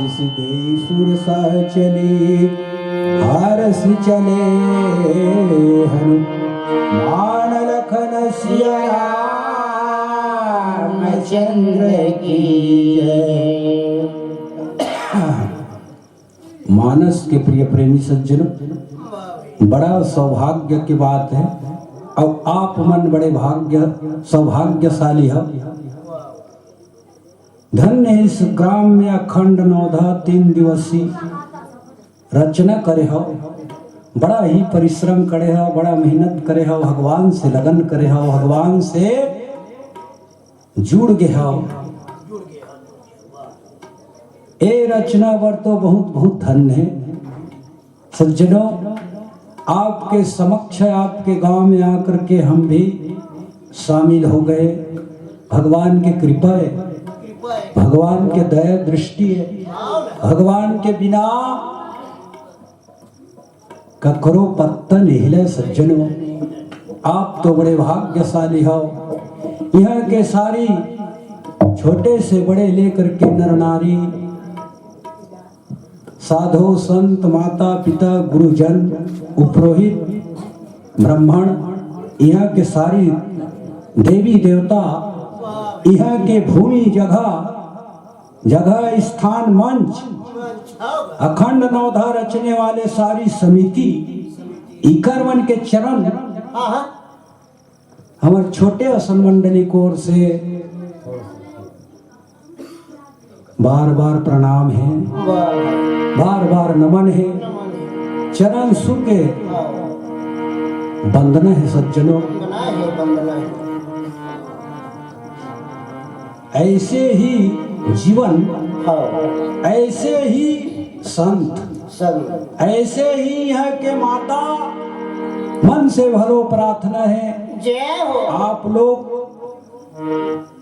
आशीष दे सुर सा चली हरस चले हनुमान लखन सिया रामचंद्र की जय। मानस के प्रिय प्रेमी सज्जनों, बड़ा सौभाग्य की बात है और आप मन बड़े सौभाग्यशाली हो। धन्य इस ग्राम में अखंड नौधा 3 दिवसीय रचना करे हो। बड़ा ही परिश्रम करे हो, बड़ा मेहनत करे हो, भगवान से लगन करे हो, भगवान से जुड़ गए हो। ये रचना पर तो बहुत बहुत धन्य है सज्जनों। आपके समक्ष आपके गांव में आकर के हम भी शामिल हो गए। भगवान की कृपा है, भगवान के दया दृष्टि है। भगवान के बिना ककरो पत्ता नहीं हिले सज्जनों। आप तो बड़े भाग्यशाली हो। यहाँ के सारी छोटे से बड़े लेकर के नर नारी, साधु संत, माता पिता, गुरुजन, उपरोहित, ब्राह्मण, यहाँ के सारी देवी देवता, यहाँ के भूमि जगह स्थान मंच, अखंड नवधा रचने वाले सारी समिति, इकरवन के चरण, हमारे छोटे असन मंडली की ओर से बार बार प्रणाम है, बार बार नमन है, चरण सुके वंदना है सज्जनों। ऐसे ही जीवन, ऐसे ही संत, ऐसे ही यहाँ के माता, मन से भलो प्रार्थना है आप लोग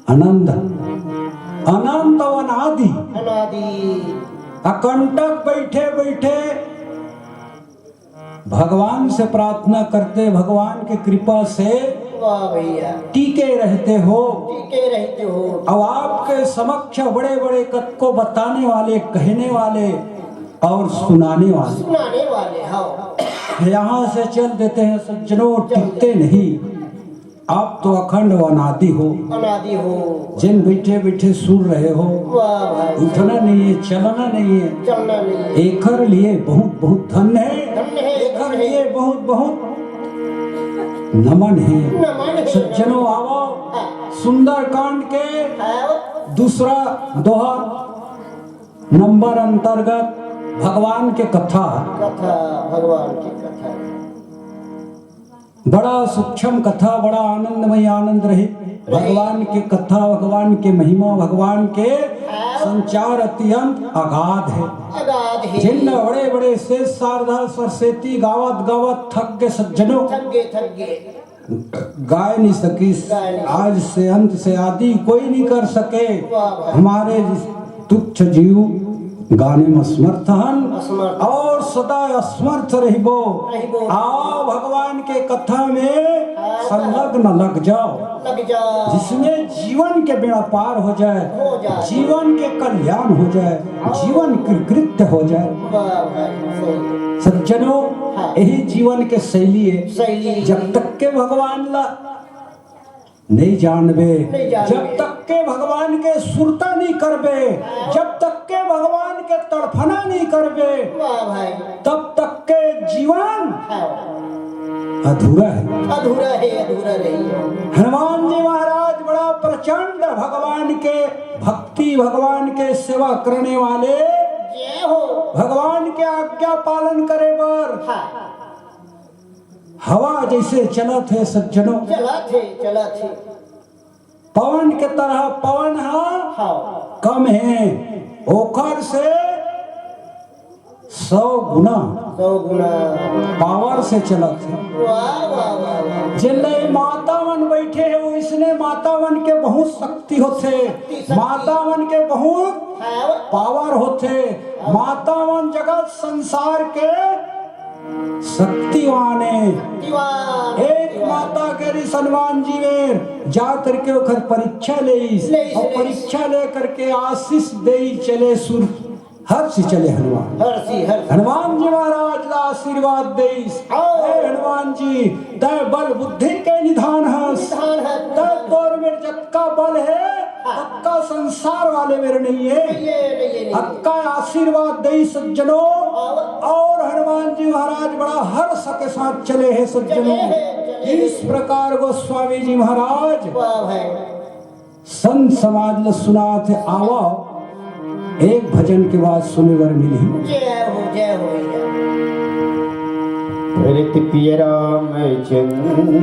अनंत अनादि अकंटक बैठे बैठे भगवान से प्रार्थना करते, भगवान की कृपा से टीके रहते हो। अब आपके समक्ष बड़े बड़े कथ को बताने वाले, कहने वाले और सुनाने वाले यहाँ से चल देते हैं सज्जनों, टिकते नहीं। आप तो अखंड अनादि हो, जिन बैठे बैठे सुन रहे हो, उठना नहीं है, चलना नहीं है। एकर लिए बहुत बहुत धन्य है, एकर लिए बहुत बहुत नमन है सज्जनों। आओ सुंदर कांड के दूसरा दोहा नंबर अंतर्गत भगवान के कथा, भगवान की कथा बड़ा सूक्ष्म कथा, बड़ा आनंदमय, आनंद रहे। भगवान की कथा, भगवान के महिमा, भगवान के संचार अत्यंत अगाध है। जिन बड़े बड़े शेष शारदा सरस्वती गावत गावत थक गए सज्जनों, गाय नहीं सकी, आज से अंत से आदि कोई नहीं कर सके। हमारे तुच्छ जीव गाने में समर्थ और सदा असमर्थ रहिबो। आओ भगवान के कथा में संलग्न लग जाओ, जिसमें जीवन के बेड़ा पार हो जाए, जीवन के कल्याण हो जाए, जीवन कृत्य हो जाए। सज्जनों, यही जीवन के शैली है। जब तक के भगवान ला नहीं जानबे, जब तक के भगवान के सुरता नहीं करबे, जब तक के भगवान के तड़फना नहीं करबे, तब तक के जीवन अधूरा है, अधूरा नहीं। हनुमान जी महाराज बड़ा प्रचंड भगवान के भक्ति, भगवान के सेवा करने वाले, भगवान के आज्ञा पालन करे बर हवा जैसे चलत है सज्जनों, चलत है। पवन के तरह पवन कम है, ओखर से 100 गुना पावर से चलत है। जिले मातावन बैठे है, वो इसने मातावन के बहुत शक्ति होते, मातावन के बहुत पावर होते। मातावन जगत संसार के शक्तिवान है। एक माता के हनुमान जी में जा करके ओखर परीक्षा ले और परीक्षा ले करके आशीष दे चले सुर हर्षि चले हनुमान। हर्षि हर्षि हनुमान जी महाराज ला आशीर्वाद देइस। हे हनुमान जी तय बल बुद्धि के निधान हस। निधान है। तय तोर में जत्का बल है अक्का संसार वाले मेरे नहीं है। नहीं अक्का आशीर्वाद दे सज्जनों। और हनुमान जी महाराज बड़ा हर्ष के साथ चले हैं सज्जनों। इस प्रकार गोस्वामी जी महाराज वाह भाई संत समाज ने सुना थे। आवा एक भजन के बाद सुने वर मिली। जय हो जय हो। धरती पिया रामचंद्र